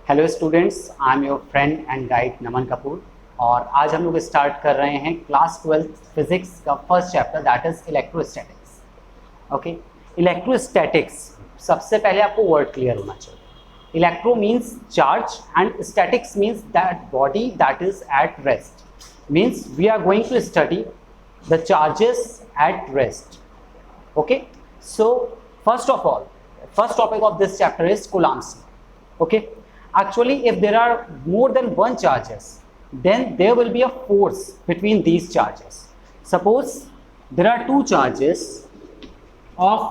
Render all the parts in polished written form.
Hello students, I am your friend and guide Naman Kapoor. और आज हम लोग स्टार्ट कर रहे हैं क्लास 12 फिजिक्स का first chapter, that is electrostatics. Okay, electrostatics, सबसे पहले आपको वर्ड क्लियर होना चाहिए। Electro means charge and statics means that body that is at rest, means we are going to study the charges at rest. Okay, so first of all, first topic of this chapter is Coulomb's law. Okay, actually if there are more than one charges, then there will be a force between these charges. Suppose there are two charges of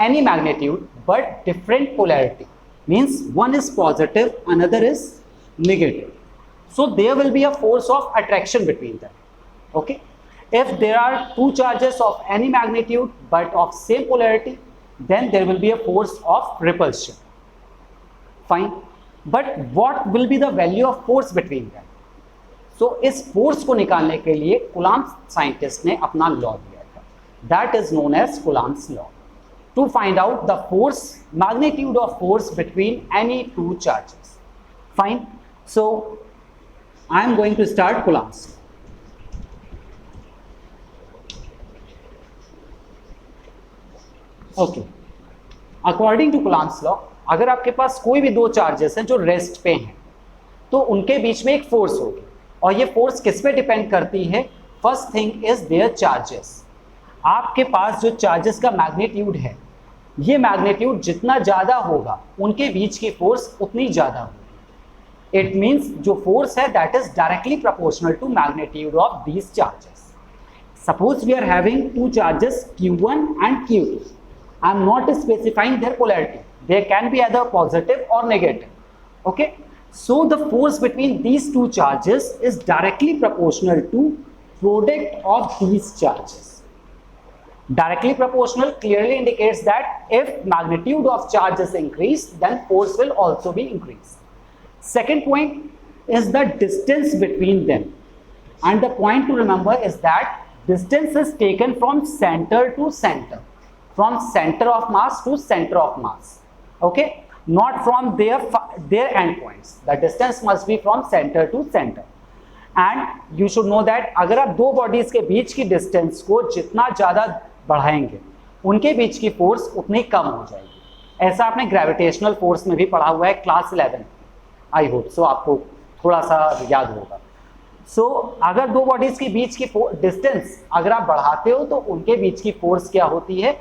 any magnitude but different polarity, means one is positive, another is negative, so there will be a force of attraction between them. Okay, if there are two charges of any magnitude but of same polarity, then there will be a force of repulsion. Fine, but what will be the value of force between them? So इस force को निकालने के लिए coulomb scientist ने अपना law दिया था, that is known as Coulomb's law, to find out the force, magnitude of force between any two charges. Fine, so I am going to start Coulomb's. Okay, according to Coulomb's law, अगर आपके पास कोई भी दो charges हैं जो rest पे हैं, तो उनके बीच में एक फोर्स होगी, और ये फोर्स किस पे डिपेंड करती है? First thing is their charges. आपके पास जो चार्जेस का मैग्नीट्यूड है, ये मैग्नीट्यूड जितना ज़्यादा होगा उनके बीच की फोर्स उतनी ज़्यादा होगी. इट मीन्स जो फोर्स है that is directly proportional to magnitude of these charges. Suppose we are having two charges Q1 and Q2. I am not specifying their polarity. They can be either positive or negative. Okay, so the force between these two charges is directly proportional to product of these charges. Directly proportional clearly indicates that if magnitude of charges increase, then force will also be increased. Second point is the distance between them, and the point to remember is that distance is taken from center to center, from center of mass to center of mass. Okay, not from their endpoints. The distance must be from center to center. And you should know that अगर आप दो bodies के बीच की distance को जितना ज़्यादा बढ़ाएंगे, उनके बीच की फोर्स उतनी कम हो जाएगी. ऐसा आपने ग्रेविटेशनल फोर्स में भी पढ़ा हुआ है क्लास 11. आई होप सो आपको थोड़ा सा याद होगा. सो अगर दो बॉडीज के बीच की डिस्टेंस अगर आप बढ़ाते हो, तो उनके बीच की फोर्स क्या होती है?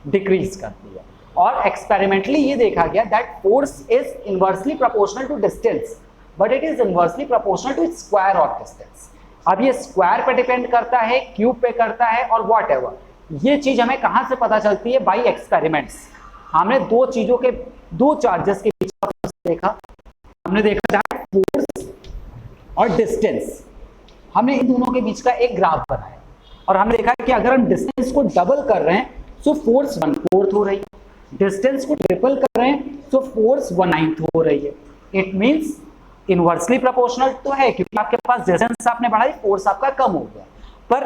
डिक्रीज करती है. और एक्सपेरिमेंटली ये देखा गया that force is inversely proportional to distance, but it is inversely proportional to square of distance. अब ये स्क्वायर पे डिपेंड करता है, क्यूब पे करता है, और वॉट एवर. ये चीज हमें कहाँ से पता चलती है? By experiments. हमने दो चीजों के, दो चार्जेस के बीच का देखा. हमने देखा दैट फोर्स और डिस्टेंस, हमने इन दोनों के बीच का एक ग्राफ बनाया, और हमने देखा कि अगर हम डिस्टेंस को डबल कर रहे हैं तो फोर्स 1/4 हो रही है, डिस्टेंस को ट्रिपल कर रहे हैं तो फोर्स 1/9 हो रही है. इट मींस इनवर्सली प्रोपोर्शनल तो है, क्योंकि आपके पास डिस्टेंस आपने बढ़ाई, फोर्स आपका कम हो गया. पर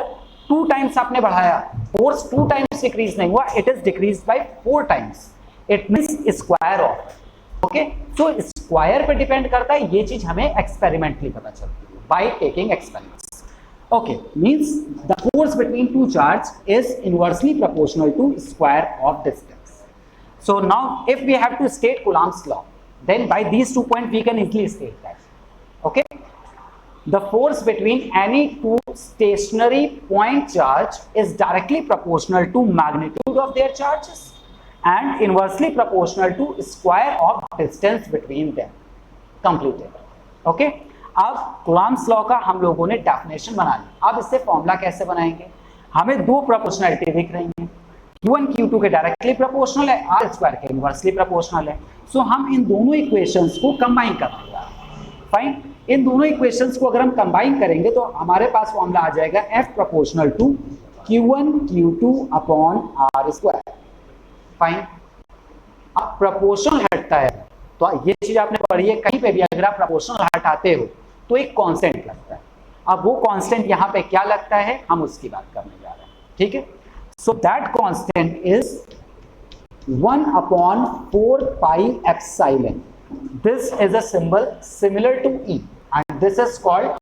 2 टाइम्स आपने बढ़ाया, फोर्स 2 टाइम्स डिक्रीज नहीं हुआ, it is decrease by 4 times. It means square of. Okay, so square पे डिपेंड करता है. ये चीज हमें एक्सपेरिमेंटली पता चलती है by taking experiments. Okay, means the force between two charges is inversely proportional to square of distance. So now if we have to state Coulomb's law, then by these 2 points we can easily state that. Okay, the force between any two stationary point charge is directly proportional to magnitude of their charges and inversely proportional to square of distance between them. Completed. Okay, अब Coulomb's law का हम लोगों ने definition बना ली. अब इससे formula कैसे बनाएंगे? हमें दो प्रोपोर्शनलिटी दिख रही हैं, Q1 Q2 के डायरेक्टली प्रोपोर्शनल है, R स्क्वायर के इनवर्सली प्रोपोर्शनल है. सो हम इन दोनों इक्वेशंस को कंबाइन करेंगे. फाइन, इन दोनों इक्वेशंस को अगर हम कंबाइन करेंगे तो हमारे पास फॉर्मूला आ जाएगा F proportional to Q1 Q2 upon R square. Fine, अब प्रोपोर्शनल हटता है, तो ये चीज आपने पढ़ी है कहीं पे भी, अगर आप प्रोपोर्शनल हटाते हो तो एक कांस्टेंट लगता है. अब वो कांस्टेंट यहाँ पे क्या लगता है, हम उसकी बात करने जा रहे हैं. ठीक है, so that constant is 1/4 pi epsilon. this is a symbol similar to E and this is called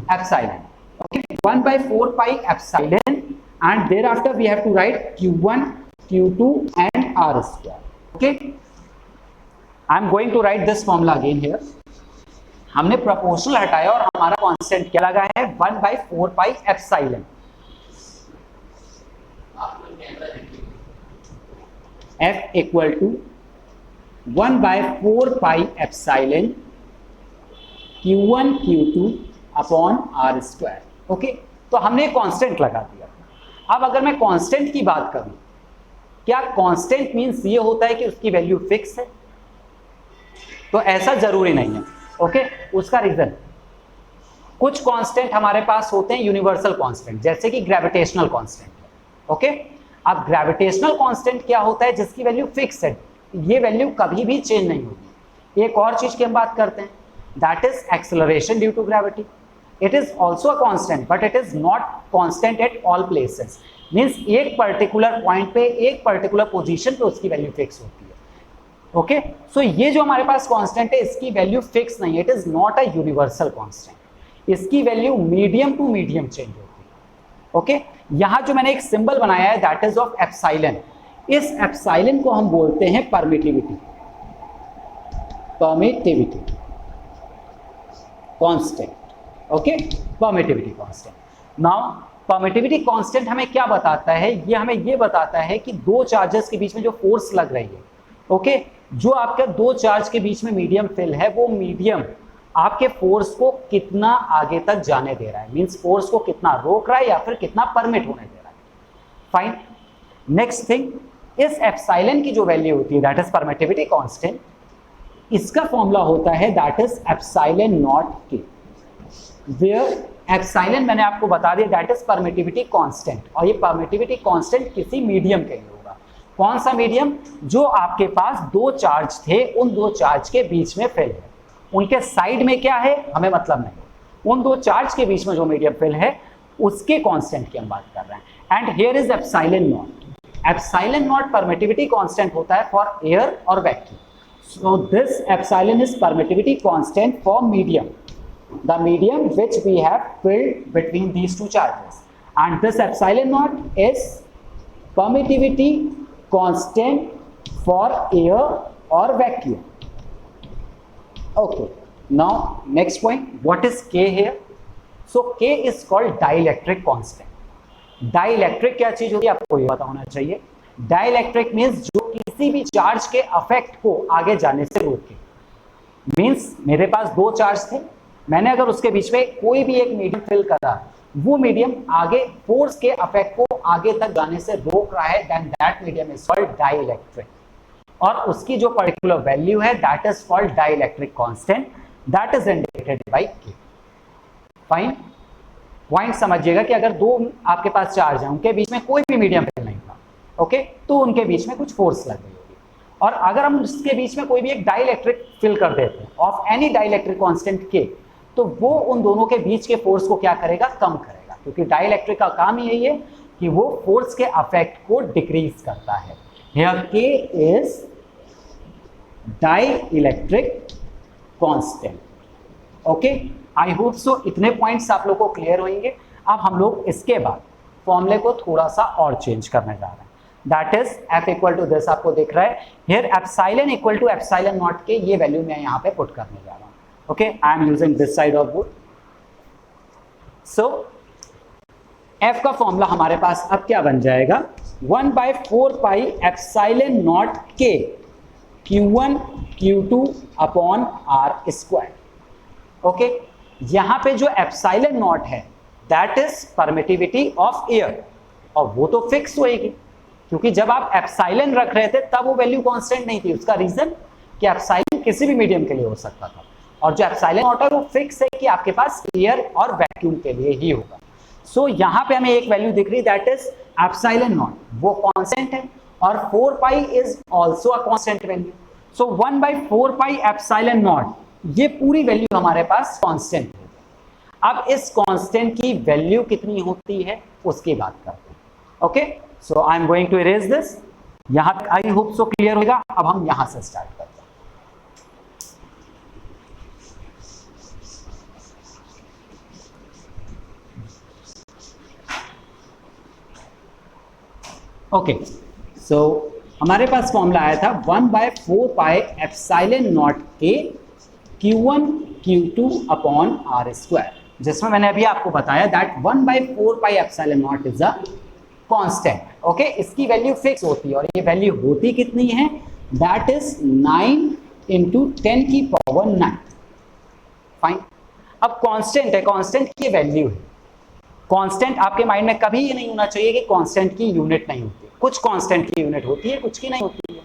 epsilon. Okay, 1 by 4 pi epsilon, and thereafter we have to write q1, q2 and r square. Okay, I am going to write this formula again here. हमने proportional हटाया और हमारा constant क्या लगा है 1 by 4 pi epsilon. F equal to 1 by 4 pi epsilon q1 q2 upon R square. Okay, तो हमने constant लगा दिया. अब अगर मैं कांस्टेंट की बात करूं, क्या कांस्टेंट मींस ये होता है कि उसकी वैल्यू फिक्स है? तो ऐसा जरूरी नहीं है. ओके, उसका रीजन, कुछ कांस्टेंट हमारे पास होते हैं यूनिवर्सल कांस्टेंट, जैसे कि ग्रेविटेशनल कांस्टेंट. ओके, अब ग्रेविटेशनल कांस्टेंट क्या होता है? जिसकी वैल्यू फिक्स है, ये वैल्यू कभी भी चेंज नहीं होगी. एक और चीज की हम बात करते हैं, that is acceleration due to gravity. It is also a constant but it is not constant at all places. Means एक पर्टिकुलर पॉइंट पे, एक पर्टिकुलर पोजीशन पे उसकी वैल्यू फिक्स होती है. ओके, सो ये जो हमारे पास कांस्टेंट है इसकी वैल्यू फिक्स नहीं है. It is not a universal constant. इसकी value medium to medium change होती है. ओके, यहां जो मैंने एक सिंबल बनाया है दैट इज ऑफ एप्सिलॉन. इस एप्सिलॉन को हम बोलते हैं permittivity. Permittivity constant. Okay, permittivity constant. Now permittivity constant हमें क्या बताता है? ये हमें ये बताता है कि दो चार्जेस के बीच में जो फोर्स लग रही है, ओके, जो आपका दो चार्ज के बीच में मीडियम फिल है, वो मीडियम आपके फोर्स को कितना आगे तक जाने दे रहा है. मींस फोर्स को कितना रोक रहा है या फिर कितना परमिट होने दे रहा है. फाइन. नेक्स्ट थिंग, इस एप्सिलॉन की जो वैल्यू होती है दैट इज परमिटिविटी कांस्टेंट. इसका फॉर्मूला होता है दैट इज एप्सिलॉन नॉट के, वेयर एप्सिलॉन मैंने आपको बता दिया दैट इज परमिटिविटी कांस्टेंट. और ये परमिटिविटी कांस्टेंट किसी मीडियम के लिए होगा. कौन सा मीडियम? जो आपके पास दो चार्ज थे, उन दो चार्ज के बीच में फिल है. उनके साइड में क्या है हमें मतलब नहीं, उन दो चार्ज के बीच में जो मीडियम फिल है उसके कांस्टेंट की हम बात कर रहे हैं. And here is epsilon not. Epsilon not permittivity constant होता है फॉर एयर और vacuum. So this epsilon is permittivity constant for medium, the medium which we have filled between these two charges, and this epsilon naught is permittivity constant for air or vacuum. Okay, now next point, what is K here? So K is called dielectric constant. Dielectric क्या चीज होती है आपको ये पता होना चाहिए. Dielectric means जो किसी भी चार्ज के अफेक्ट को आगे जाने से रोके. मीन्स मेरे पास दो चार्ज थे, मैंने अगर उसके बीच में कोई भी एक मीडियम फिल करा, वो मीडियम आगे फोर्स के अफेक्ट को आगे तक जाने से रोक रहा है, then that medium is called dielectric. और उसकी जो पर्टिकुलर वैल्यू है that is called dielectric constant, that is indicated by K. Fine. Point समझिएगा कि अगर दो आपके पास चार्ज हैं, उनके बीच में कोई भी मीडियम फिल नहीं था, ओके, तो उनके बीच में कुछ फोर्स लग गई होगी. और अगर हम उसके बीच में कोई भी एक डाइइलेक्ट्रिक फिल कर देते हैं ऑफ एनी डाइइलेक्ट्रिक कांस्टेंट के, तो वो उन दोनों के बीच के फोर्स को क्या करेगा? कम करेगा. क्योंकि डाइइलेक्ट्रिक का काम यही है कि वो फोर्स के अफेक्ट को डिक्रीज करता है. हियर के is dielectric constant. Okay, I hope सो इतने पॉइंट्स आप लोग को क्लियर होंगे. अब हम लोग इसके बाद फॉर्मूले को थोड़ा सा और चेंज करने जा रहे हैं. That is F equal to this आपको दिख रहा है here, epsilon equal to epsilon naught K. ये वैल्यू मैं यहाँ पे पुट करने जा रहा हूँ. Okay, I am using this side of board. So F का फॉर्मूला हमारे पास अब क्या बन जाएगा? 1 by 4 pi epsilon naught K Q1 Q2 upon R square. Okay, यहां पे जो एप्सिलॉन नॉट है that is permittivity of air, और वो तो फिक्स होएगी क्योंकि जब आप एप्सिलॉन रख रहे थे तब वो वैल्यू कांस्टेंट नहीं थी. उसका रीजन कि एप्सिलॉन किसी भी मीडियम के लिए हो सकता था, और जो एप्सिलॉन नॉट है वो फिक्स है कि आपके पास एयर और वैक्यूम के लिए ही होगा. सो यहां पे हमें एक वैल्यू दिख रही दैट इज एप्सिलॉन नॉट, वो कांस्टेंट है, और 4 pi is also a constant value. So 1 by 4 pi epsilon not, ये पूरी वैल्यू हमारे पास कांस्टेंट है. अब इस कांस्टेंट की वैल्यू कितनी होती है उसकी बात करते हैं. Okay, so I am going to erase this. यहां आई होप सो क्लियर होगा. अब हम यहां से स्टार्ट करते हैं. ओके, सो हमारे पास फॉर्मूला आया था 1/4πε0 के Q1 Q2 upon R square, जिसमें मैंने अभी आपको बताया that 1/4πε0 is a constant. Okay, इसकी वैल्यू फिक्स होती है और ये वैल्यू होती कितनी है, दैट इज 9 × 10⁹ फाइन। अब कांस्टेंट है, कांस्टेंट की वैल्यू है। कांस्टेंट आपके माइंड में कभी ये नहीं होना चाहिए कि कांस्टेंट की यूनिट नहीं होती, कुछ कांस्टेंट की यूनिट होती है, कुछ की नहीं होती है।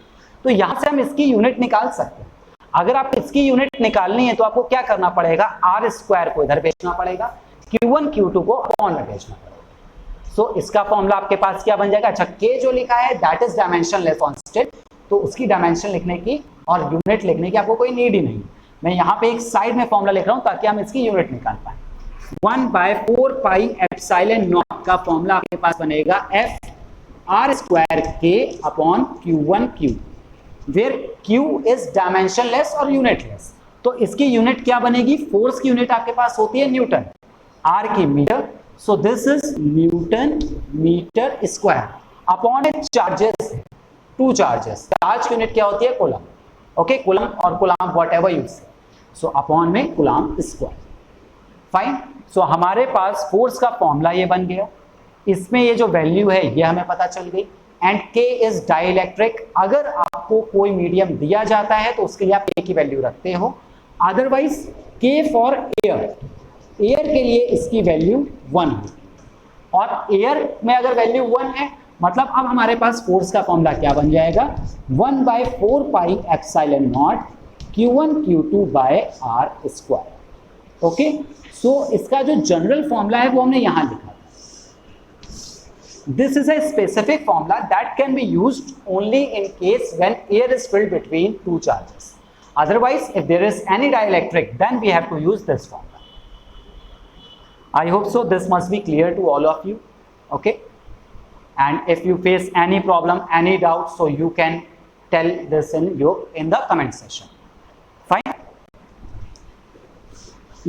तो यहां से हम इसकी यूनिट निकाल सकते हैं। अगर आप इसकी यूनिट निकालनी है तो आपको क्या करना पड़ेगा, आर स्क्वायर को इधर भेजना पड़ेगा, Q1 Q2 को अपॉन में भेजना पड़ेगा। सो इसका फॉर्मूला आपके पास क्या बन जाएगा, अच्छा K जो लिखा है दैट इज डायमेंशनलेस कांस्टेंट, तो उसकी डायमेंशन लिखने की और यूनिट लिखने की आपको कोई नीड ही नहीं। मैं यहाँ पे एक साइड में फॉर्मूला लिख रहा हूँ ताकि हम इसकी यूनिट निकाल पाए। 1/4πε0 का फॉर्मूला आपके पास बनेगा F R square K upon Q1 Q, where Q is dimensionless और यूनिटलेस। तो इसकी यूनिट क्या बनेगी, फोर्स की यूनिट आपके पास होती है न्यूटन, R की metre, so this is newton metre square upon charges, 2 charges, charge की यूनिट क्या होती है, कूलम। ओके, कूलम और coulomb whatever you say, so upon में कूलम स्क्वायर। फाइन, सो हमारे पास फोर्स का फॉर्मूला ये बन गया, इसमें ये जो वैल्यू है ये हमें पता चल गई। एंड K इज डाइलेक्ट्रिक, अगर आपको कोई मीडियम दिया जाता है तो उसके लिए आप K की वैल्यू रखते हो, otherwise K for air, air के लिए इसकी वैल्यू 1 है, और एयर में अगर वैल्यू 1 है मतलब अब हमारे पास फोर्स का फॉर्मूला क्या बन जाएगा, 1/4πε0 Q1 Q2 R square. Okay, सो इसका जो जनरल फॉर्मूला है वो हमने यहां लिखा। This is a specific formula that can be used only in case when air is filled between 2 charges. Otherwise, if there is any dielectric, then we have to use this formula. I hope so. This must be clear to all of you. Okay. And if you face any problem, any doubt, so you can tell this in the comment section. Fine.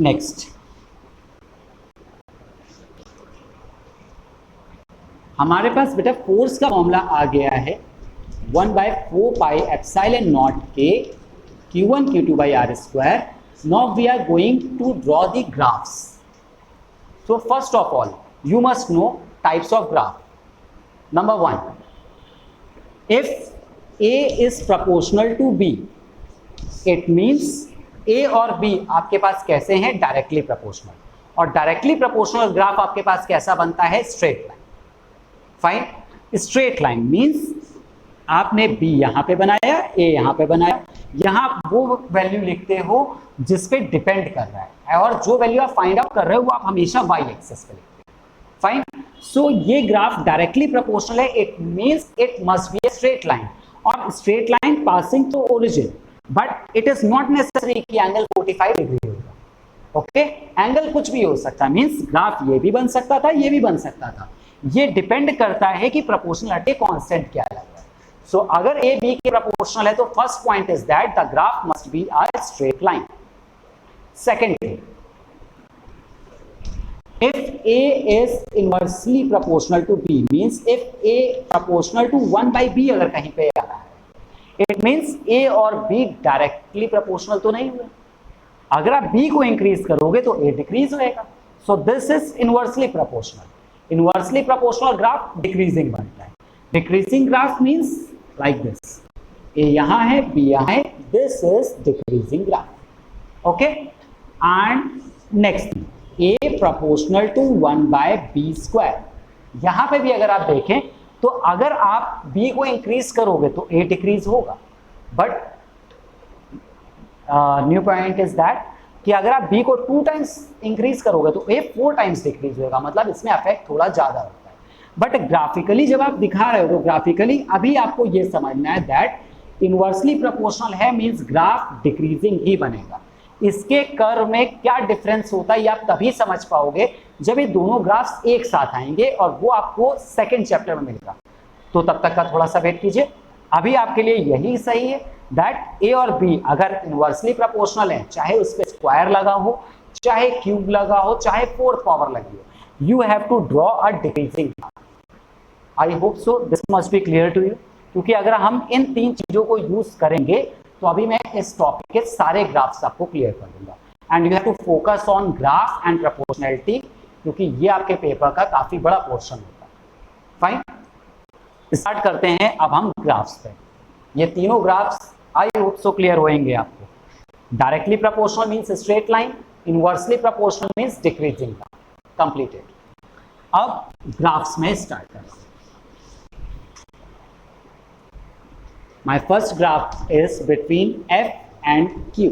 Next. हमारे पास बेटा force का formula आ गया है 1/4πε0 के Q1 Q2 R square. Now we are going to draw the graphs. So first of all you must know types of graph. Number 1, if A is proportional to B, it means A और B आपके पास कैसे हैं, directly proportional, और directly proportional graph आपके पास कैसा बनता है, straight line. Fine, straight line means आपने B यहां पे बनाया, A यहां पे बनाया, यहां वो वैल्यू लिखते हो जिस पे डिपेंड कर रहा है, और जो वैल्यू आप फाइंड आउट कर रहे हो वो आप हमेशा y एक्सिस पे लिखते हो। फाइन, सो ये ग्राफ डायरेक्टली प्रोपोर्शनल है, it means it must be a straight line, और straight line passing to origin, but it is not necessary कि एंगल 45 डिग्री होगा। ओके, एंगल कुछ भी हो सकता है, मींस ग्राफ ये भी बन सकता था, ये भी बन सकता था, ये डिपेंड करता है कि प्रोपोर्शनलिटी कांस्टेंट क्या लग रहा है। सो अगर ए बी के प्रोपोर्शनल है तो first point is that the graph must be a straight line. Second thing, if A is inversely proportional to B, means if A proportional to 1/b अगर कहीं पे आ रहा है, इट मींस ए और be directly proportional तो नहीं हुए। अगर आप बी को इंक्रीज करोगे तो ए डिक्रीज होएगा। So this is inversely proportional. Inversely proportional graph decreasing बनता है। Decreasing graph means like this, A यहां है, बी यहां है, this is decreasing graph. Okay, and next, A proportional to 1/b square. यहां पे भी अगर आप देखें तो अगर आप बी को इंक्रीज करोगे तो ए डिक्रीज होगा, but new point is that कि अगर आप b को 2 टाइम्स इंक्रीज करोगे तो a 4 टाइम्स डिक्रीज होगा, मतलब इसमें इफेक्ट थोड़ा ज्यादा होता है। बट ग्राफिकली जब आप दिखा रहे हो तो ग्राफिकली अभी आपको ये समझना है दैट इनवर्सली प्रोपोर्शनल है मींस ग्राफ डिक्रीजिंग ही बनेगा। इसके कर्व में क्या डिफरेंस होता है ये आप तभी समझ पाओगे जब ये दोनों ग्राफ्स एक साथ आएंगे, और वो आपको सेकेंड चैप्टर में मिलेगा। तो तब तक का थोड़ा सा वेट कीजिए। अभी आपके लिए यही सही है दैट ए और बी अगर इनवर्सली प्रोपोर्शनल है, चाहे उस पर स्क्वायर लगा हो, चाहे क्यूब लगा हो, चाहे 4th पावर लगी हो, you have to draw a decreasing graph. I hope so this must be clear to you, क्योंकि अगर हम इन 3 चीजों को यूज करेंगे तो अभी मैं इस टॉपिक के सारे ग्राफ्स आपको क्लियर कर दूंगा। And you have to focus on graph and proportionality, क्योंकि ये आपके पेपर का काफी बड़ा पोर्शन होता है। फाइन, स्टार्ट करते हैं अब हम ग्राफ्स पे। ये तीनों ग्राफ्स आई होप सो क्लियर होंगे आपको। Directly proportional means straight line, inversely proportional means decreasing line. Completed. अब ग्राफ्स में स्टार्ट करते हैं। My first graph is between F and Q.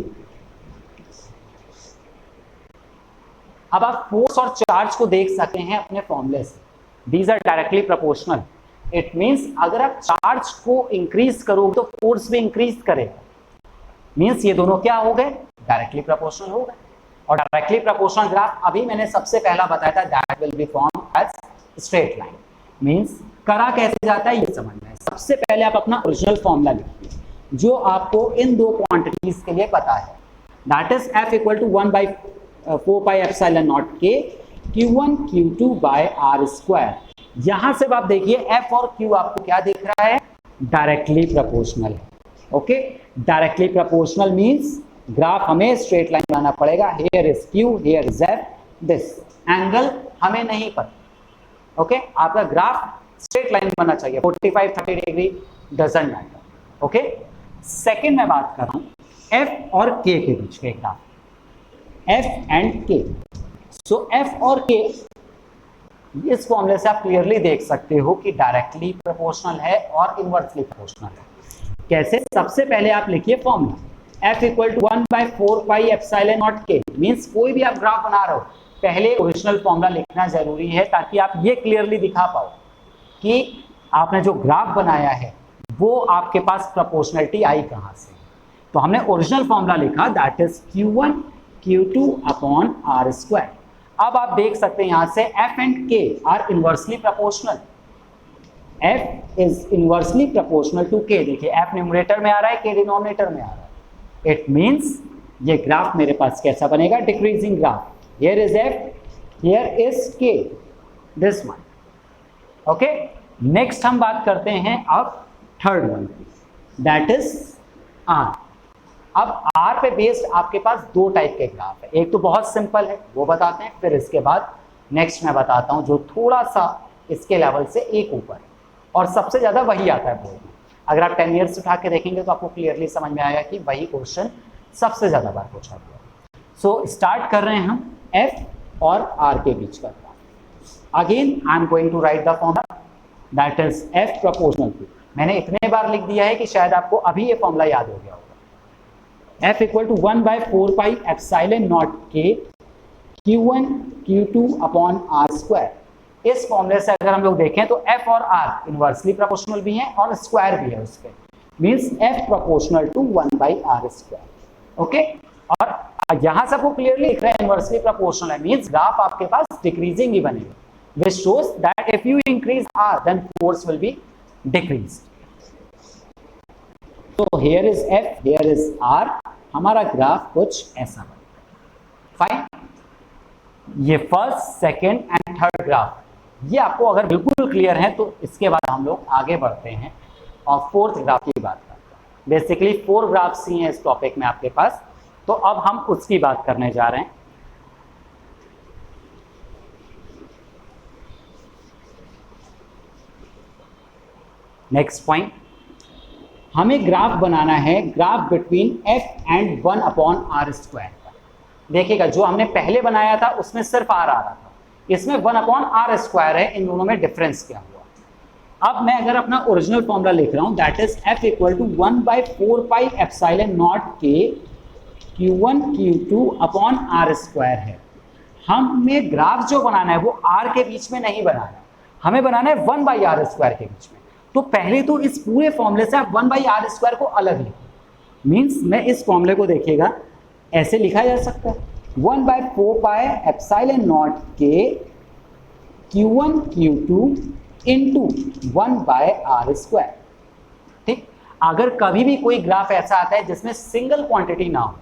अब आप फोर्स और चार्ज को देख सकते हैं अपने फॉर्मूले से। These are directly proportional. It means अगर आप चार्ज को इंक्रीज करोगे तो फोर्स भी इंक्रीज करेगा। मीन्स ये दोनों क्या हो गए? डायरेक्टली प्रोपोर्शनल हो गए। और डायरेक्टली प्रोपोर्शनल ग्राफ अभी मैंने सबसे पहला बताया था, that will be form as straight line. Means करा कैसे जाता है ये समझना है। सबसे पहले आप अपना ओरिजिनल फॉर्मूला लिखिए जो आपको इन दो क्वांटिटीज के लिए पता है, that is F equal to 1/4 pi epsilon naught K Q1 Q2 by R square. यहां से आप देखिए F और Q आपको क्या दिख रहा है? डायरेक्टली प्रोपोर्शनल है। Okay, directly proportional means graph हमें स्ट्रेट लाइन बनाना पड़ेगा। Here is Q, here is F, this angle हमें नहीं पता। ओके, आपका ग्राफ स्ट्रेट लाइन बनना चाहिए, 45-30 degree doesn't matter. Okay, second मैं बात कर रहा हूं F और K के बीच के graph, F and K। So F और K इस फॉर्मूले से आप क्लियरली देख सकते हो कि डायरेक्टली प्रोपोर्शनल है और इनवर्सली प्रोपोर्शनल है। कैसे? सबसे पहले आप लिखिए formula F equal to 1/4 pi epsilon naught K। Means कोई भी आप ग्राफ बना रहे हो पहले ओरिजिनल फॉर्मूला लिखना जरूरी है, ताकि आप ये क्लियरली दिखा पाओ कि आपने जो ग्राफ बनाया है वो आपके पास प्रोपोर्शनैलिटी आई कहां से। तो हमने ओरिजिनल फॉर्मूला लिखा, that is Q1 Q2 upon R square. अब आप देख सकते हैं यहां से F and K are inversely proportional. F is inversely proportional to K। देखिए F न्यूमरेटर में आ रहा है, K डिनोमिनेटर में आ रहा है। इट मींस ये ग्राफ मेरे पास कैसा बनेगा? Decreasing graph. Here is F, here is K, this one. Okay, next हम बात करते हैं अब थर्ड वन की, that is R। अब R पे बेस्ड आपके पास दो टाइप के ग्राफ है। एक तो बहुत सिंपल है, वो बताते हैं, फिर इसके बाद नेक्स्ट मैं बताता हूं जो थोड़ा सा इसके लेवल से एक ऊपर है और सबसे ज्यादा वही आता है बोर्ड में। अगर आप 10 ईयर्स उठा के देखेंगे तो आपको क्लियरली समझ में आएगा कि वही क्वेश्चन सबसे ज्यादा बार पूछा गया। सो स्टार्ट कर रहे हैं हम F और R के बीच का graph. Again I am going to write the formula, that is F proportional to. मैंने इतने बार लिख दिया है कि शायद आपको अभी ये फॉर्मूला याद हो गया होगा। F equal to 1/4 pi epsilon naught K Q1 Q2 upon R square. इस फॉर्मूले से अगर हम लोग देखें तो F और R इनवर्सली प्रोपोर्शनल भी हैं और स्क्वायर भी है उसके, means F proportional to 1/R square. Okay, और यहां से आपको क्लियरली दिख रहा है इनवर्सली प्रोपोर्शनल है, मींस ग्राफ आपके पास डिक्रीजिंग ही बनेगा, which shows that if you increase R then force will be decreased. So here is F, here is R, हमारा ग्राफ कुछ ऐसा बनेगा। फाइन, ये first, second and third graph ये आपको अगर बिल्कुल क्लियर है तो इसके बाद हम लोग आगे बढ़ते हैं और फोर्थ ग्राफ की बात करते हैं। बेसिकली 4 ग्राफ्स ही हैं इस टॉपिक में आपके पास, तो अब हम उसकी बात करने जा रहे हैं। नेक्स्ट पॉइंट, हमें ग्राफ बनाना है, graph between F and 1 upon R square का। देखिएगा जो हमने पहले बनाया था उसमें सिर्फ R आ रहा था, इसमें 1 अपॉन R स्क्वायर है। इन दोनों में डिफरेंस क्या हुआ? अब मैं अगर अपना ओरिजिनल फॉर्मूला लिख रहा हूं, that is F equal to 1/4 pi epsilon naught K Q1 Q2 upon R square है। हमें ग्राफ जो बनाना है वो R के बीच में नहीं बनाना है, हमें बनाना है 1/R स्क्वायर के बीच में। तो पहले तो इस पूरे फॉर्मूले से आप 1/R स्क्वायर को अलग लिखो। मींस मैं इस फॉर्मूले को देखिएगा ऐसे लिखा जा सकता है, 1/4 pi epsilon naught K Q1 Q2 into 1/R square. ठीक, अगर कभी भी कोई ग्राफ ऐसा आता है जिसमें सिंगल क्वांटिटी ना हो,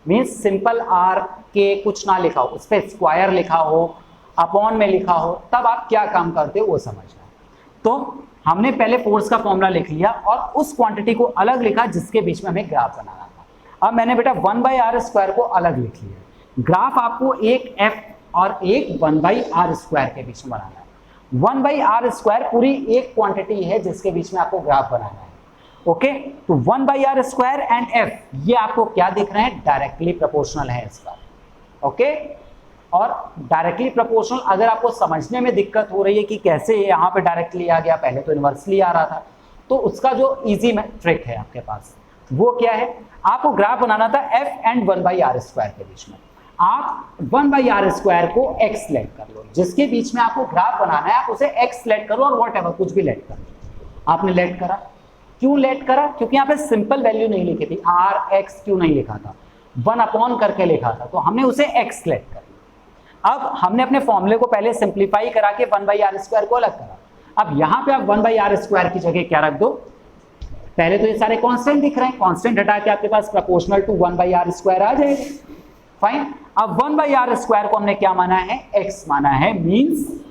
मीन्स सिंपल R के कुछ ना लिखा हो, उस पर स्क्वायर लिखा हो, अपॉन में लिखा हो, तब आप क्या काम करते हो वो समझना। तो हमने पहले फोर्स का फॉर्मूला लिख लिया और उस क्वांटिटी को अलग लिखा जिसके बीच में हमें ग्राफ बनाना था। अब मैंने बेटा 1/r² को अलग लिख लिया। ग्राफ आपको एक F और एक 1/r² के बीच में बनाना है। 1/r² पूरी एक क्वांटिटी है जिसके बीच में आपको ग्राफ बनाना है। ओके, तो 1/r² एंड F ये आपको क्या दिख रहे हैं, डायरेक्टली प्रोपोर्शनल है इसका। ओके, और डायरेक्टली प्रोपोर्शनल अगर आपको समझने में दिक्कत हो रही है कि कैसे यहाँ पे डायरेक्टली आ गया, पहले तो इनवर्सली आ रहा था, तो उसका जो इजी ट्रिक है आपके पास वो क्या है, आपको ग्राफ बनाना था F एंड 1/r² के बीच में। आप 1/r² को x सेलेक्ट कर लो, जिसके बीच में आपको ग्राफ बनाना है आप उसे x सेलेक्ट करो और व्हाटएवर कुछ भी लेट करो। आपने लेट करा, क्यों लेट करा, क्योंकि यहाँ पे सिंपल वैल्यू नहीं लिखी थी, rx क्यों नहीं लिखा था, 1 करके लिखा था, तो हमने उसे x सेलेक्ट कर लिया। अब हमने अपने फॉर्मूले को पहले सिंप्लीफाई करा के 1/r² को अलग करा। अब यहाँ पे आप 1/r² की जगह क्या रख दो, पहले तो ये सारे कांस्टेंट दिख रहे हैं, कांस्टेंट हटा के आपके पास प्रोपोर्शनल टू 1/r² आ जाएगा। फाइन, अब 1/r² को हमने क्या माना है, x माना है, मींस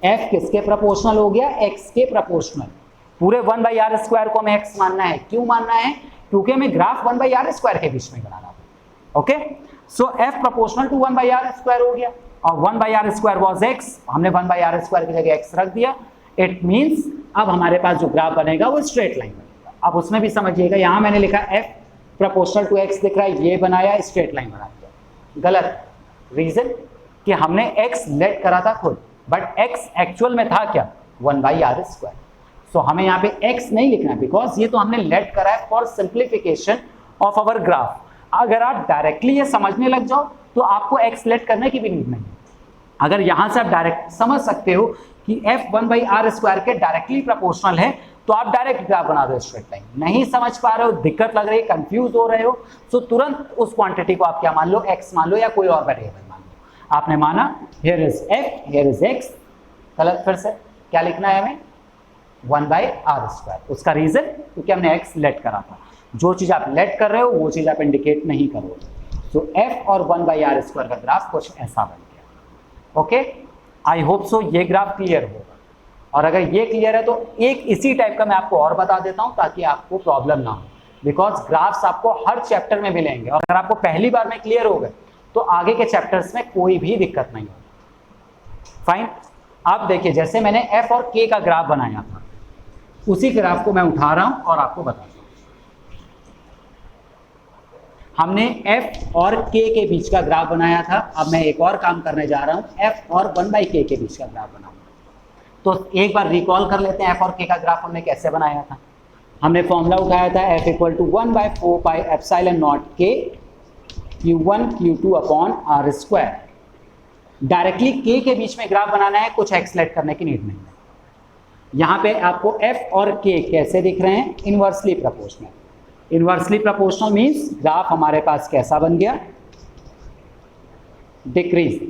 f किसके प्रोपोर्शनल हो गया, x के प्रोपोर्शनल। पूरे 1/r² को हमें x मानना है, क्यों मानना है, क्योंकि हमें ग्राफ 1/r² के बीच में बनाना था। Okay, so f proportional to 1/r² हो गया और 1/r² वाज x, हमने 1/r² की जगह x रख दिया। इट मींस अब हमारे पास जो ग्राफ बनेगा वो स्ट्रेट लाइन बनेगा। अब उसमें भी समझिएगा, यहां मैंने लिखा f प्रोपोर्शनल टू x दिख रहा है, ये बनाया, स्ट्रेट लाइन बना दिया। गलत, रीजन कि हमने x लेट करा था खुद, बट x एक्चुअल में था क्या, 1/r²। सो हमें यहाँ पे x नहीं लिखना है, बिकॉज ये तो हमने लेट करा है for simplification of our graph. अगर आप डायरेक्टली ये समझने लग जाओ तो आपको x लेट करने की भी नीड नहीं। अगर यहां से आप डायरेक्ट समझ सकते हो कि f 1/r² के डायरेक्टली प्रोपोर्शनल है, तो आप डायरेक्ट ग्राफ बना दो स्ट्रेट लाइन। नहीं समझ पा रहे हो, दिक्कत लग रही है, कंफ्यूज हो रहे हो, तो तुरंत उस क्वांटिटी को आप क्या मान लो, x मान लो या कोई और वेरिएबल मान लो। आपने माना here is f, here is x, गलत, फिर से क्या लिखना है हमें, 1/r²। उसका रीजन क्योंकि हमने x लेट करा था। जो चीज आप लेट कर रहे हो वो चीज आप इंडिकेट नहीं करोगे। तो f और 1/r² का ग्राफ कुछ ऐसा बन गया। ओके, आई होप सो ये ग्राफ क्लियर होगा। और अगर ये क्लियर है तो एक इसी टाइप का मैं आपको और बता देता हूं ताकि आपको प्रॉब्लम ना हो, बिकॉज ग्राफ्स आपको हर चैप्टर में मिलेंगे और अगर आपको पहली बार में क्लियर हो गए तो आगे के चैप्टर्स में कोई भी दिक्कत नहीं होगी। फाइन, आप देखिए जैसे मैंने f और k का ग्राफ बनाया था, उसी ग्राफ को मैं उठा रहा हूं और आपको बता रहा हूं। हमने f और k के बीच का ग्राफ बनाया था, अब मैं एक और काम करने जा रहा हूं, f और 1/k के बीच का ग्राफ बनाऊंगा। तो एक बार रिकॉल कर लेते हैं f और k का ग्राफ हमने कैसे बनाया था। हमने फॉर्मूला उठाया था f = 1/4πε0 k q1 q2 upon r²। Directly k के बीच में ग्राफ बनाना है, कुछ x लेट करने की नीड नहीं है। यहाँ पे आपको f और k कैसे दिख रहे हैं, inversely proportional. Inversely proportional means graph हमारे पास कैसा बन गया, डिक्रीज।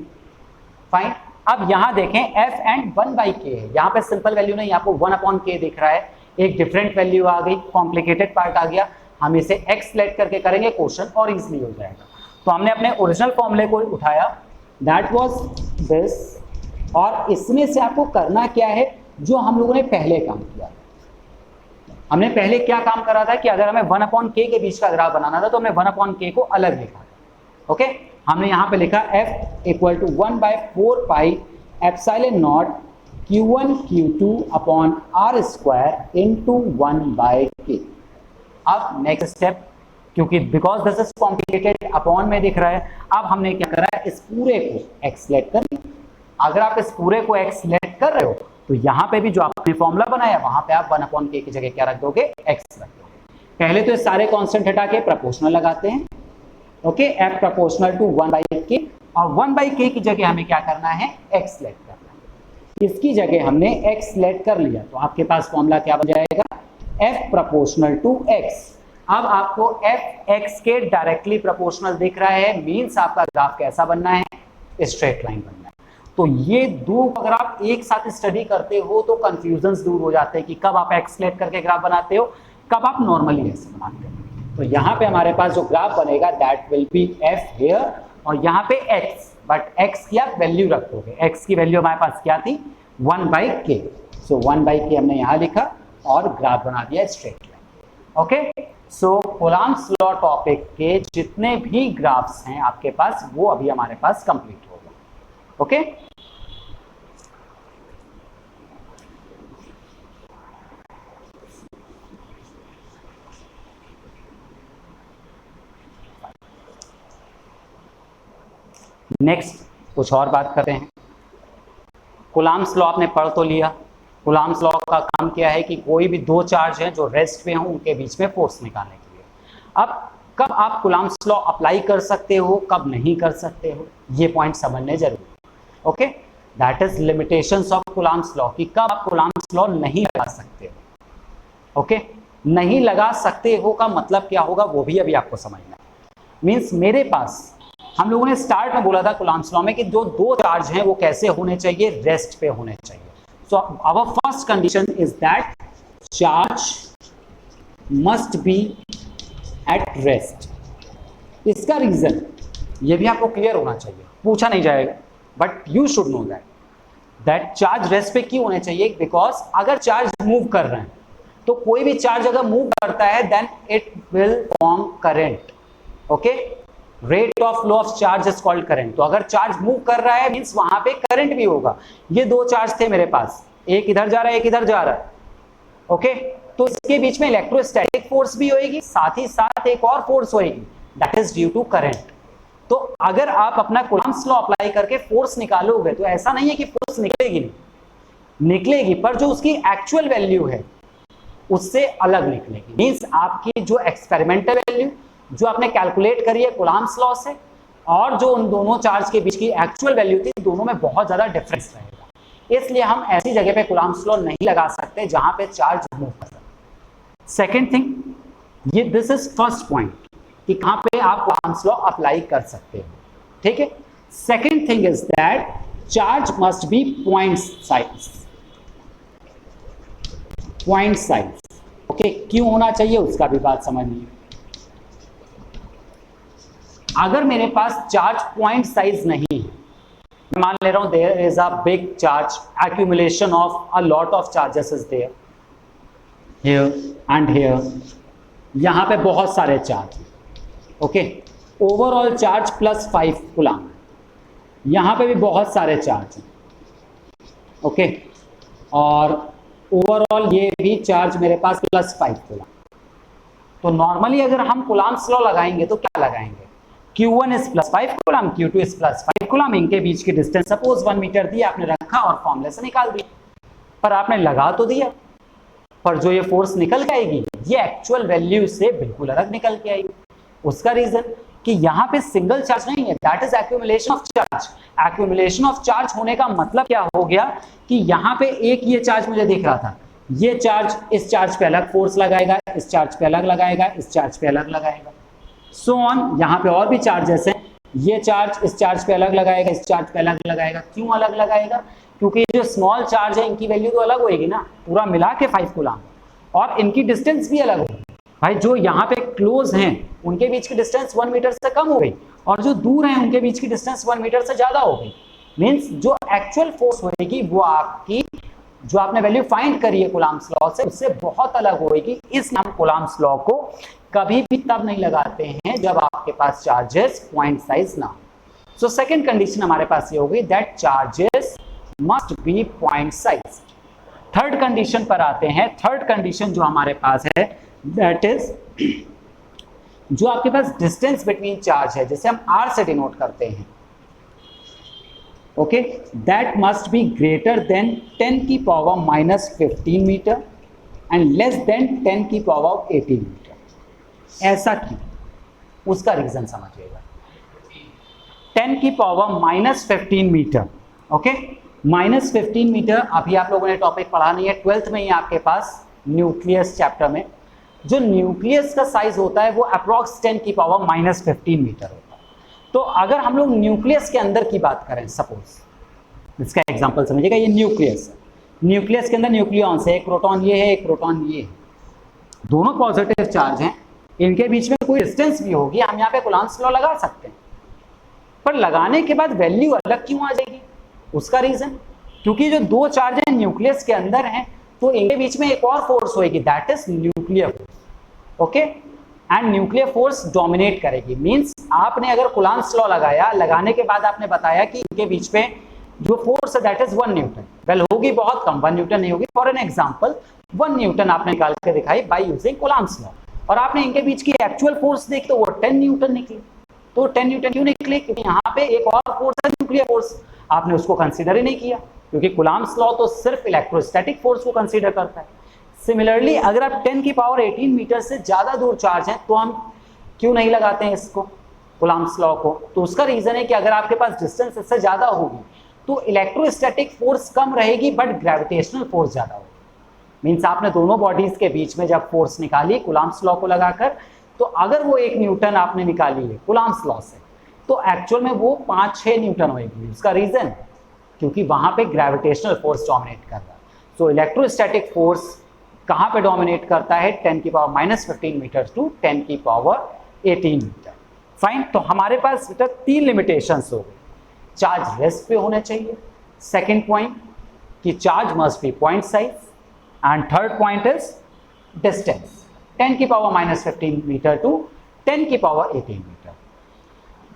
फाइन, अब यहां देखें f एंड 1/k है, यहां पे सिंपल वैल्यू नहीं, आपको 1/k दिख रहा है, एक डिफरेंट वैल्यू आ गई, कॉम्प्लिकेटेड पार्ट आ गया। हम इसे x सेलेक्ट करके करेंगे, क्वेश्चन और इजीली हो जाएगा। तो हमने अपने ओरिजिनल फॉर्मूले को उठाया, दैट वाज दिस, और इसमें से आपको करना क्या है जो हम लोगों ने पहले काम किया। हमने पहले क्या काम करा था कि अगर हमें 1/k के बीच का ग्राफ बनाना था तो हमने 1/k को अलग लिखा था। ओके, हमने यहाँ पे लिखा f = 1/4πε0 q1 q2 upon r² into 1/k। अब नेक्स्ट स्टेप, क्योंकि because this is complicated, upon में दिख रहा है, अब हमने क्या करा है, इस पूरे को x लेट कर लिया। अगर आप इस पूरे को x लेट कर रहे हो तो यहाँ पे भी जो आपने फॉर्मूला बनाया वहां पे आप 1/k की जगह क्या रख दोगे, x रख दोगे। पहले तो ये सारे कांस्टेंट हटा के प्रोपोर्शनल लगाते हैं। Okay, f proportional to 1/k, और 1/k की जगह हमें क्या करना है, x लेट करना है। इसकी जगह हमने x लेट कर लिया, तो आपके पास फॉर्मूला क्या बन जाएगा, f प्रोपोर्शनल टू x। अब आपको f x के डायरेक्टली प्रोपोर्शनल दिख रहा है, मीन्स आपका ग्राफ कैसा बनना है, स्ट्रेट लाइन बनना है। तो ये दो अगर आप एक साथ स्टडी करते हो तो कंफ्यूजन्स दूर हो जाते हैं कि कब आप x लेट करके ग्राफ बनाते हो, कब आप नॉर्मली ऐसे बनाते हो। तो यहाँ पे हमारे पास जो ग्राफ बनेगा that will B f here, और यहाँ पे x, बट x की आप वैल्यू रखोगे। x की वैल्यू हमारे पास क्या थी, 1/k। सो 1/k हमने यहाँ लिखा और ग्राफ बना दिया स्ट्रेट लाइन। ओके, सो कूलम्ब्स लॉ टॉपिक के जितने भी ग्राफ्स हैं आपके पास वो अभी हमारे पास कंप्लीट होगा। ओके, नेक्स्ट कुछ और बात करते हैं। कूलम्ब्स लॉ आपने पढ़ तो लिया। कूलम्ब्स लॉ का काम क्या है कि कोई भी दो चार्ज हैं जो रेस्ट पे हों उनके बीच में फोर्स निकालने के लिए। अब कब आप कूलम्ब्स लॉ अप्लाई कर सकते हो, कब नहीं कर सकते हो, ये पॉइंट समझने जरूरी है। Okay, that is limitations of Coulomb's law कि कब आप कूलम्ब्स लॉ नहीं लगा सकते हो। ओके, नहीं लगा सकते हो का मतलब क्या होगा वो भी अभी आपको समझना है। मीन्स मेरे पास, हम लोगों ने स्टार्ट में बोला था कूलम्ब्स लॉ में कि जो दो चार्ज हैं वो कैसे होने चाहिए, रेस्ट पे होने चाहिए। So our first condition is that charge must be at rest. इसका रीजन ये भी आपको क्लियर होना चाहिए, पूछा नहीं जाएगा but you should know that charge rest पे क्यों होने चाहिए, बिकॉज अगर चार्ज मूव कर रहे हैं तो कोई भी चार्ज अगर मूव करता है then it will form current. Okay, rate of flow of charge is called current. तो अगर चार्ज मूव कर रहा है मींस वहां पे करंट भी होगा। ये दो चार्ज थे मेरे पास, एक इधर जा रहा है एक इधर जा रहा है। ओके, तो इसके बीच में इलेक्ट्रोस्टैटिक फोर्स भी होगी, साथ ही साथ एक और फोर्स होगी that is due to current. तो अगर आप अपना कूलम्ब्स लॉ अप्लाई करके फोर्स निकालोगे तो ऐसा नहीं है कि फोर्स निकलेगी नहीं, निकलेगी, पर जो उसकी एक्चुअल वैल्यू है उससे अलग निकलेगी। मींस आपकी जो एक्सपेरिमेंटल वैल्यू जो आपने कैलकुलेट करी है कूलम्ब्स लॉ से और जो उन दोनों चार्ज के बीच की एक्चुअल वैल्यू थी, दोनों में बहुत ज्यादा डिफरेंस रहेगा। इसलिए हम ऐसी जगह पे कूलम्ब्स लॉ नहीं लगा सकते जहां पे चार्ज मूव कर सकते। सेकेंड थिंग, ये दिस इज फर्स्ट पॉइंट कि कहां पे आप कूलम्ब्स लॉ अप्लाई कर सकते हो। ठीक है, second thing is that charge must be point size. Point size okay, क्यों होना चाहिए उसका भी बात समझनी है। अगर मेरे पास चार्ज पॉइंट साइज नहीं है, मैं मान ले रहा हूं there is a big charge accumulation of a lot of charges is there here and here, यहां पे बहुत सारे charge. Okay, overall charge +5 coulomb, यहां पे भी बहुत सारे चार्ज। ओके, और ओवरऑल ये भी चार्ज मेरे पास +5 कूलम। तो नॉर्मली अगर हम कूलम्ब्स लॉ लगाएंगे तो क्या लगाएंगे, Q1 is +5 coulomb, Q2 is +5 coulomb, इनके बीच की डिस्टेंस सपोज 1 मीटर दी, आपने रखा और फॉर्मूले से निकाल दिया। पर आपने लगा तो दिया, पर जो ये फोर्स निकल के आएगी ये एक्चुअल वैल्यू से बिल्कुल अलग निकल के आएगी। उसका रीजन कि यहाँ पे सिंगल चार्ज नहीं है, that is accumulation of charge. Accumulation of charge होने का मतलब क्या हो गया कि यहाँ पे एक ये चार्ज मुझे दिख रहा था, ये चार्ज इस चार्ज पे अलग फोर्स लगाएगा, इस चार्ज पे अलग लगाएगा, इस चार्ज पे अलग लगाएगा, सो ऑन। यहाँ पे और भी चार्जेस हैं, ये चार्ज इस चार्ज पे अलग लगाएगा, इस चार्ज पे अलग लगाएगा। क्यों अलग लगाएगा, क्योंकि जो स्मॉल चार्ज है इनकी वैल्यू तो अलग होगी ना, पूरा मिला के 5 कूलम, और इनकी डिस्टेंस भी अलग होगी। भाई जो यहाँ पे क्लोज हैं उनके बीच की डिस्टेंस 1 मीटर से कम हो गई, और जो दूर हैं उनके बीच की डिस्टेंस 1 मीटर से ज्यादा हो गई। मीन्स जो एक्चुअल फोर्स होगी वो आपकी जो आपने वैल्यू फाइंड करी है कूलम्ब्स लॉ से उससे बहुत अलग होगी। इसलिए हम कूलम्ब्स लॉ को कभी भी तब नहीं लगाते हैं जब आपके पास चार्जेस पॉइंट साइज ना हो। सो सेकंड कंडीशन हमारे पास ये होगी that charges must be point size. Third condition पर आते हैं। थर्ड कंडीशन जो हमारे पास है दैट इज जो आपके पास डिस्टेंस बिटवीन चार्ज है, जैसे हम r से डिनोट करते हैं, okay, that must be greater than 10 की power -15 metre and less than 10 की पावर 18 मीटर। ऐसा क्यों, उसका रीजन समझिएगा। 10 की पावर -15 मीटर, ओके, -15 मीटर अभी आप लोगों ने टॉपिक पढ़ा नहीं है, 12th में ही आपके पास न्यूक्लियस चैप्टर में जो न्यूक्लियस का साइज होता है वो अप्रॉक्स 10 की पावर -15 मीटर होता है। तो अगर हम लोग न्यूक्लियस के अंदर की बात करें, सपोज इसका एग्जांपल समझिएगा, ये न्यूक्लियस है, न्यूक्लियस के अंदर न्यूक्लियॉन्स है, एक प्रोटॉन ये है, एक प्रोटॉन ये है, दोनों पॉजिटिव चार्ज हैं, इनके बीच में कोई डिस्टेंस भी होगी, हम यहाँ पे कूलम्ब्स लॉ लगा सकते हैं, पर लगाने के बाद वैल्यू अलग क्यों आ जाएगी, उसका रीजन क्योंकि जो दो चार्ज हैं न्यूक्लियस के अंदर हैं, तो इनके बीच में एक और फोर्स होगी, that is nuclear force. Okay, and nuclear force dominate करेगी। मींस आपने अगर कूलम्ब्स लॉ लगाया, लगाने के बाद आपने बताया कि इनके बीच में जो फोर्स है दैट इज 1 न्यूटन। वेल होगी बहुत कम, 1 न्यूटन नहीं होगी। फॉर एन एग्जांपल 1 न्यूटन आपने निकाल के दिखाई बाय यूजिंग कूलम्ब्स लॉ, और आपने इनके बीच की एक्चुअल फोर्स देखी तो वो 10 न्यूटन निकली। तो 10 न्यूटन क्यों निकले? क्योंकि यहाँ पे एक और फोर्स है न्यूक्लियर फोर्स, आपने उसको कंसीडर ही नहीं किया, क्योंकि कूलम्ब्स लॉ तो सिर्फ इलेक्ट्रोस्टैटिक फोर्स को कंसीडर करता है। सिमिलरली अगर आप 10 की पावर 18 मीटर से ज्यादा दूर चार्ज हैं तो हम क्यों नहीं लगाते हैं इसको, कूलम्ब्स लॉ को? तो उसका रीजन है कि अगर आपके पास डिस्टेंस इससे ज्यादा होगी तो इलेक्ट्रोस्टैटिक फोर्स कम रहेगी बट ग्रेविटेशनल फोर्स ज्यादा होगी। मींस आपने दोनों बॉडीज के बीच में जब फोर्स निकाली कूलम्ब्स लॉ को लगाकर, तो अगर वो 1 न्यूटन आपने निकाली है कूलम्ब्स लॉ से, तो एक्चुअल में वो 5-6 न्यूटन होगी। उसका रीजन क्योंकि वहां पे ग्रेविटेशनल फोर्स डोमिनेट कर रहा है। सो इलेक्ट्रोस्टैटिक फोर्स कहां पे डोमिनेट करता है? 10 की पावर -15 मीटर टू 10 की पावर 18 मीटर। फाइन, तो हमारे पास 3 लिमिटेशंस हो गई। चार्ज रेस्ट पे होने चाहिए, सेकेंड पॉइंट कि charge must be point size, and third point is distance 10 की पावर -15 मीटर टू 10 की power 18 metre.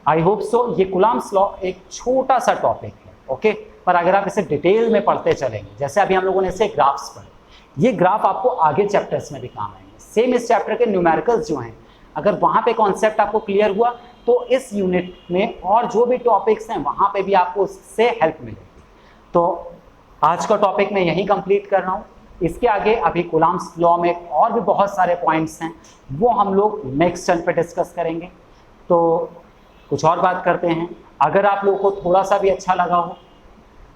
I hope so ये कूलम्ब्स लॉ एक छोटा सा टॉपिक है, ओके, पर अगर आप इसे डिटेल में पढ़ते चलेंगे, जैसे अभी हम लोगों ने इसे ग्राफ्स पढ़े, ये ग्राफ आपको आगे चैप्टर्स में भी काम आएंगे। सेम इस चैप्टर के न्यूमेरिकल्स जो हैं, अगर वहाँ पे कॉन्सेप्ट आपको क्लियर हुआ तो इस यूनिट में और जो भी टॉपिक्स हैं वहाँ पे भी आपको उससे हेल्प मिलेगी। तो आज का टॉपिक मैं यहीं कंप्लीट कर रहा हूँ। इसके आगे अभी कूलम्ब्स लॉ में और भी बहुत सारे पॉइंट्स हैं, वो हम लोग नेक्स्ट टर्न पे डिस्कस करेंगे। तो कुछ और बात करते हैं। अगर आप लोगों को थोड़ा सा भी अच्छा लगा हो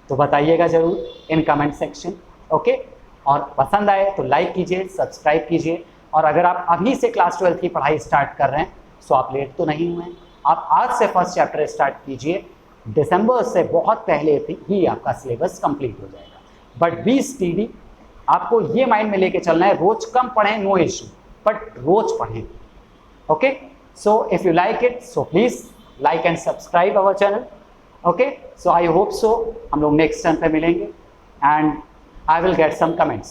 तो बताइएगा ज़रूर इन कमेंट सेक्शन, ओके। और पसंद आए तो लाइक कीजिए, सब्सक्राइब कीजिए। और अगर आप अभी से क्लास 12 की पढ़ाई स्टार्ट कर रहे हैं तो आप लेट तो नहीं हुए, आप आज से फर्स्ट चैप्टर स्टार्ट कीजिए। दिसंबर से बहुत पहले ही आपका सिलेबस कंप्लीट हो जाएगा। बट बी स्टडी, आपको ये माइंड में लेके चलना है, रोज कम पढ़ें नो इशू, बट रोज पढ़ें, okay. So if you like it so please like and subscribe our channel, okay. So I hope सो हम लोग नेक्स्ट टर्न पे मिलेंगे and I will get some comments.